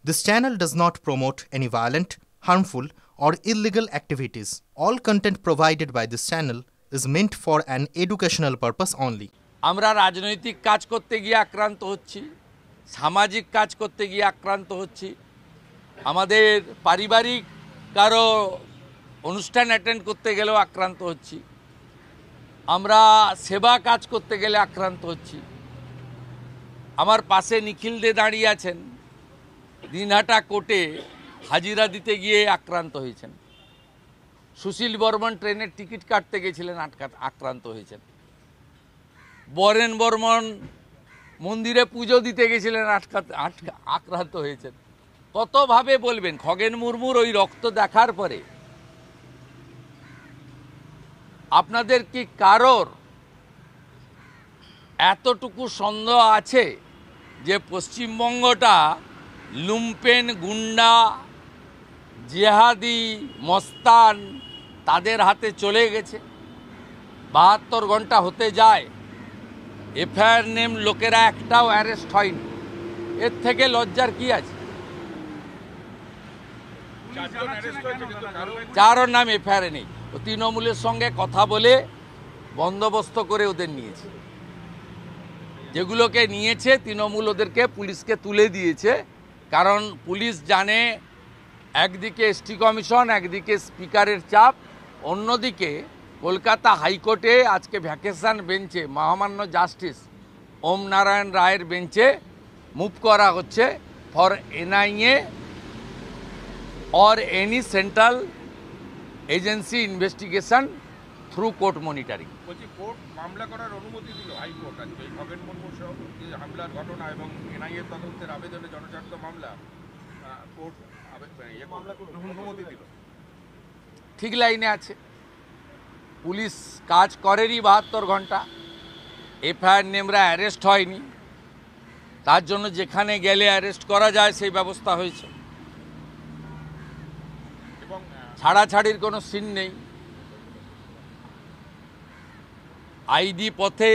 This channel does not promote any violent, harmful, or illegal activities. All content provided by this channel is meant for an educational purpose only. আমরা রাজনৈতিক কাজ করতে গিয়ে আক্রান্ত হচ্ছি, সামাজিক কাজ করতে গিয়ে আক্রান্ত হচ্ছি, আমাদের পারিবারিক কারো অনুষ্ঠান অ্যাটেন্ড করতে গেলেও আক্রান্ত হচ্ছি, আমরা সেবা কাজ করতে গেলে আক্রান্ত হচ্ছি। আমার পাশে নিখিল দে দাঁড়িয়ে আছেন, দিনহাটা কোর্টে হাজিরা দিতে গিয়ে আক্রান্ত হয়েছেন। সুশীল বর্মন ট্রেনের টিকিট কাটতে গেছিলেন, আক্রান্ত হয়েছেন। বরেন বর্মন মন্দিরে পুজো দিতে গেছিলেন, আক্রান্ত হয়েছেন। কতভাবে বলবেন? খগেন মুর্মুর ওই রক্ত দেখার পরে আপনাদের কি কারোর এতটুকু সন্দেহ আছে যে পশ্চিমবঙ্গটা লুম্পেন, গুন্ডা, জেহাদি, মস্তান তাদের হাতে চলে গেছে? 72 ঘন্টা হতে যায়, এফআইআর নেম লোকেরা একটাও অ্যারেস্ট হয়নি। এর থেকে লজ্জার কি আছে? চারোর নাম এফআইআর নেই। ও তৃণমূলের সঙ্গে কথা বলে বন্দোবস্ত করে ওদের নিয়েছে। যেগুলোকে নিয়েছে তৃণমূল ওদেরকে পুলিশকে তুলে দিয়েছে, কারণ পুলিশ জানে একদিকে এসটি কমিশন, একদিকে স্পিকারের চাপ, অন্যদিকে কলকাতা হাইকোর্টে আজকে ভ্যাকেশন বেঞ্চে মহামান্য জাস্টিস ওম নারায়ণ রায়ের বেঞ্চে মুভ করা হচ্ছে for NIA or any central agency investigation through court monitoring. বলছি কোর্ট মামলা করার অনুমতি দিল হাইকোর্ট আজকে খগেন মুর্মুর সহ যে হামলার ঘটনা এবং এনআইএ তদন্তের আবেদনে জনস্বার্থ মামলা কোর্ট মামলা করার অনুমতি দিল। ঠিক লাইনে আছে। পুলিশ কাজ করেনি 72 ঘন্টা, এফআইআর নেমরা অ্যারেস্ট হয়নি, তার জন্য যেখানে গেলে অ্যারেস্ট করা যায় সেই ব্যবস্থা হয়েছে। ছাড়াছাড়ির কোনো সিন নেই। আইডি পথে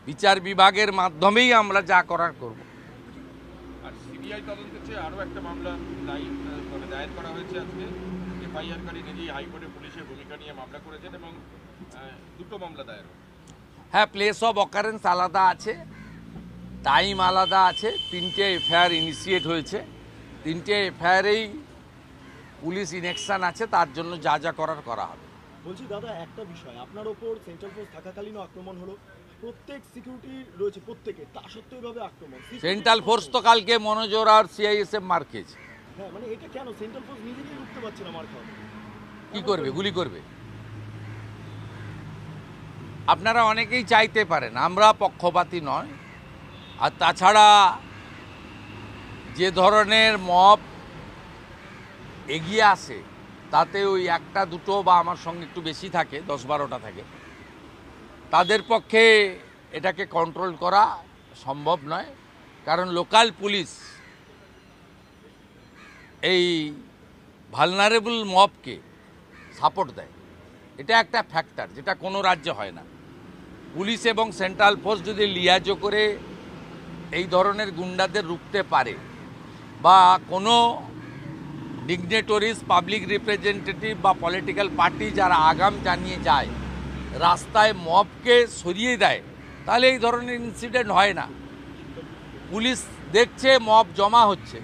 বিচার বিভাগের মাধ্যমেই আমরা যা করার করব। আর সিবিআই তদন্তের চেয়ে আরও একটা মামলা দায়ের করা হয়েছে আজকে। এফআইআরকারী নিজেই হাইকোর্টে পুলিশের ভূমিকা নিয়ে মামলা করেছেন এবং দুটো মামলা দায়ের। হ্যাঁ, প্লেস অফ অকারেন্স আলাদা আছে, টাইম আলাদা আছে। 3টে এফআইআর ইনিশিয়েট হয়েছে, 3টে এফআইআরেই পুলিশ ইনঅ্যাকশন আছে, তার জন্য যা যা করার করা হবে। বলছি দাদা, একটা বিষয়, আপনার ওপর সেন্ট্রাল ফোর্স থাকাকালীনও আক্রমণ হলো, প্রত্যেক সিকিউরিটি রয়েছে প্রত্যেকে, তা সত্ত্বেও এভাবে আক্রমণ। সেন্ট্রাল ফোর্স তো কালকে মনোজোর আর সিআইএসএফ মার খেয়েছে। হ্যাঁ, মানে এটা কেন? সেন্ট্রাল ফোর্স নিজেকেই রুখতে পারছে না, মার খাওয়া। কি করবে? গুলি করবে। আপনারা অনেকেই চাইতে পারেন, আমরা পক্ষপাতী নয়। আর তাছাড়া যে ধরনের মব এগিয়ে আসে তাতে ওই একটা দুটো বা আমার সঙ্গে একটু বেশি থাকে, 10-12টা থাকে, তাদের পক্ষে এটাকে কন্ট্রোল করা সম্ভব নয়। কারণ লোকাল পুলিশ এই ভালনারেবল মবকে সাপোর্ট দেয়, এটা একটা ফ্যাক্টর যেটা কোনো রাজ্যে হয় না। পুলিশ এবং সেন্ট্রাল ফোর্স যদি লিয়াজো করে এই ধরনের গুন্ডাদের রুখতে পারে, বা কোনো ডিগনেটরিজ, পাবলিক রিপ্রেজেন্টেটিভ বা পলিটিক্যাল পার্টি যারা আগাম জানিয়ে যায়, রাস্তায় মবকে সরিয়ে দেয়, তাহলে এই ধরনের ইনসিডেন্ট হয় না। পুলিশ দেখছে মব জমা হচ্ছে,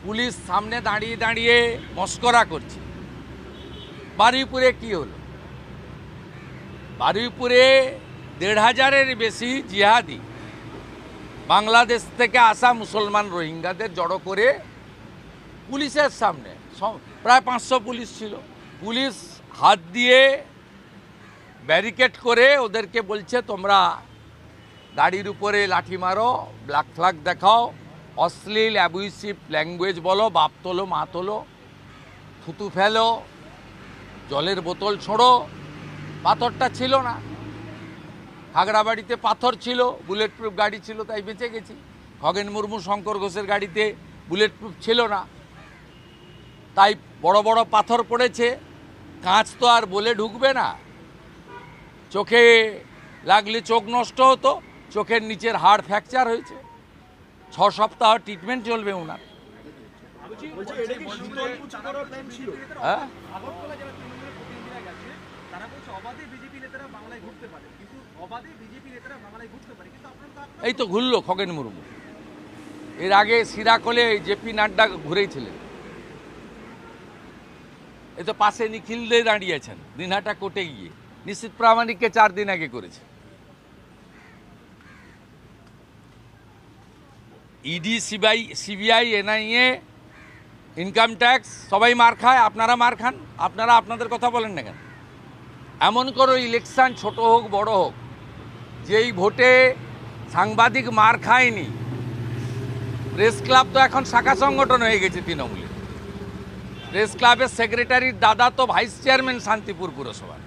পুলিশ সামনে দাঁড়িয়ে দাঁড়িয়ে মস্করা করছে। বারুইপুরে কি হলো? বারুইপুরে 1,500-এর বেশি জিহাদি বাংলাদেশ থেকে আসা মুসলমান রোহিঙ্গাদের জড়ো করে পুলিশের সামনে, প্রায় 500 পুলিশ ছিল, পুলিশ হাত দিয়ে ব্যারিকেড করে ওদেরকে বলছে তোমরা গাড়ির উপরে লাঠি মারো, ব্ল্যাক ফ্ল্যাগ দেখাও, অশ্লীল অ্যাবিউসিভ ল্যাঙ্গুয়েজ বলো, বাপ তোলো, মা তোলো, থুতু ফেলো, জলের বোতল ছোঁড়ো। পাথরটা ছিল না, খাগড়াবাড়িতে পাথর ছিল, বুলেট প্রুফ গাড়ি ছিল, তাই বেঁচে গেছি। খগেন মুর্মু, শঙ্কর ঘোষের গাড়িতে বুলেট প্রুফ ছিল না, তাই বড় বড় পাথর পড়েছে। কাঁচ তো আর বলে ঢুকবে না, চোখে লাগলে চোখ নষ্ট হতো, চোখের নিচের হাড় ফ্র্যাকচার হয়েছে। 6 সপ্তাহ ট্রিটমেন্ট চলবে ওনার। বলছি এটা কি শীতল কুচি করার প্ল্যান ছিল? হ্যাঁ, আগরতলা যারা তৃণমূলের প্রতিনিধিরা গেছে তারা বলছে অবাধে বিজেপি নেতারা বাংলায় ঘুরতে পারে, কিন্তু অবাধে বিজেপি নেতারা বাংলায় ঘুরতে পারে, কিন্তু আপনারা তো এই তো ঘুরলো খগেন মুর্মু। এর আগে সিরাকলে জেপি নাড্ডা ঘুরেছিলেন। এই তো পাশে নিখিল দে দাঁড়িয়েছেন দিনহাটা কোর্টে গিয়ে, নিশ্চিত প্রামাণিককে 4 দিন আগে করেছে। ED, CBI, NIA, income tax সবাই মার খায়, আপনারা মার খান। আপনারা আপনাদের কথা বলেন না কেন? এমন কোনো ইলেকশন ছোট হোক বড় হোক, যেই ভোটে সাংবাদিক মার খায়নি, প্রেস ক্লাব তো এখন শাখা সংগঠন হয়ে গেছে তৃণমূলে। প্রেস ক্লাবের সেক্রেটারির দাদা তো ভাইস চেয়ারম্যান শান্তিপুর পুরসভার।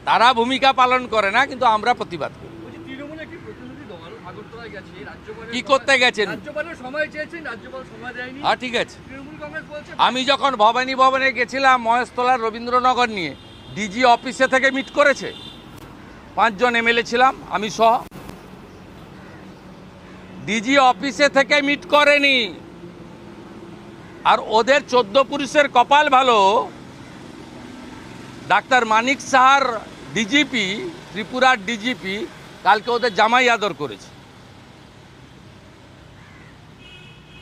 তারা ভূমিকা পালন করে না, কিন্তু আমরা প্রতিবাদ করি। তৃণমূলের একটি প্রতিনিধি দল আগরতলায় গেছে, রাজ্যপালের কি করতে গেছেন? রাজ্যপালের সময় চেয়েছেন, রাজ্যপাল সময় দেয়নি। হ্যাঁ, ঠিক আছে। তৃণমূল কংগ্রেস বলছে আমি যখন ভবানী ভবনে গেছিলাম মহেশতলার রবীন্দ্রনগর নিয়ে, ডিজি অফিসে থেকে মিট করেছে, 5 জন এমএলএ ছিলাম আমি সহ। ডিজি অফিসে থেকে মিট করেনি। আর ওদের 14 পুরুষের কপাল ভালো, ডাক্তার মানিক সাহার ডিজিপি, ত্রিপুরার ডিজিপি কালকে ওদের জামাই আদর করেছে।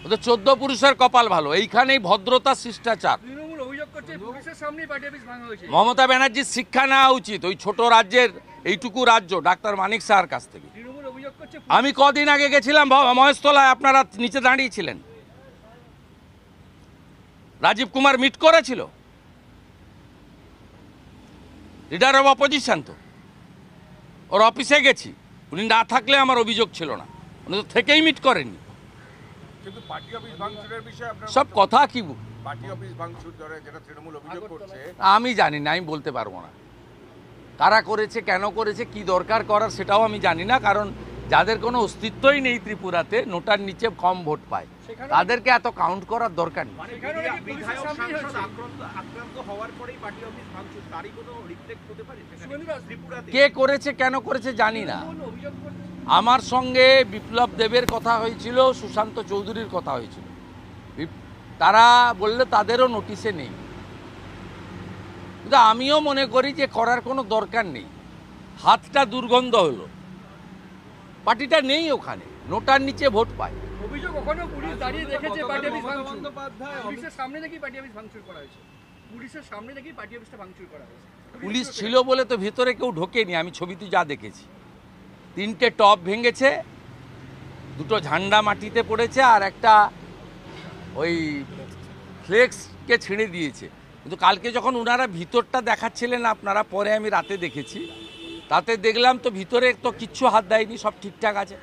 ওদের 14 পুরুষের কপাল ভালো। এইখানেই ভদ্রতা, শিষ্টাচার। তৃণমূল অভিযোগ করছে পুলিশের সামনেই পার্টি অফিস ভাঙা হয়েছে। মমতা ব্যানার্জির শিক্ষা নেওয়া উচিত ওই ছোট রাজ্যের, এইটুকু রাজ্য, ডাক্তার মানিক সাহার কাছ থেকে। তৃণমূল অভিযোগ করছে আমি কদিন আগে গেছিলাম মহেশতলায়, আপনারা নিচে দাঁড়িয়েছিলেন। রাজীব কুমার মিট করেছিল, লিডার অফ অপোজিশন। তো ওর অফিসে গেছি, উনি না থাকলে আমার অভিযোগ ছিল না। উনি তো থেকেই মিট করেননি। কিন্তু পার্টি অফিস ভাঙচুরের বিষয়ে আপনার সব কথা কি পার্টি অফিস ভাঙচুর ধরে যেটা তৃণমূল অভিযোগ করছে, আমি জানি না, আমি বলতে পারবো না কারা করেছে, কেন করেছে, কি দরকার করার সেটাও আমি জানি না। কারণ যাদের কোনো অস্তিত্বই নেই ত্রিপুরাতে, নোটার নিচে কম ভোট পায়, তাদেরকে এত কাউন্ট করার দরকার নেই। বিধায়ক সাংসদ আক্রান্ত হওয়ার পরেই পার্টি অফিস ভাঙচুর, তারই কোনো রিফ্লেক্ট হতে পারে ত্রিপুরাতে? কে করেছে, কেন করেছে জানি না। অভিযোগ করছে আমার সঙ্গে বিপ্লব দেবের কথা হয়েছিল, সুশান্ত চৌধুরীর কথা হয়েছিল। তারা বললে তাদেরও নোটিশে নেই। কিন্তু আমিও মনে করি যে করার কোনো দরকার নেই। হাতটা দুর্গন্ধ হলো, পার্টিটা নেই ওখানে, নোটার নিচে ভোট পায়। অভিযোগ ওখানে পুলিশ দাঁড়িয়ে দেখেছে পার্টি অফিস ভাঙচুর। পুলিশের সামনে নাকি পার্টি অফিস ভাঙচুর করা হয়েছে। পুলিশের সামনে নাকি পার্টি অফিসটা ভাঙচুর করা হয়েছে। পুলিশ ছিল বলে তো ভিতরে কেউ ঢোকেনি, আমি ছবিতে যা দেখেছি। 3টে টব ভেঙেছে, 2টো ঝান্ডা মাটিতে পড়েছে, আর একটা ওই ফ্লেক্সকে ছিঁড়ে দিয়েছে। কিন্তু কালকে যখন ওনারা ভিতরটা দেখাচ্ছিলেন আপনারা, পরে আমি রাতে দেখেছি, তাতে দেখলাম তো ভিতরে তো কিচ্ছু হাত দেয়নি, সব ঠিকঠাক আছে।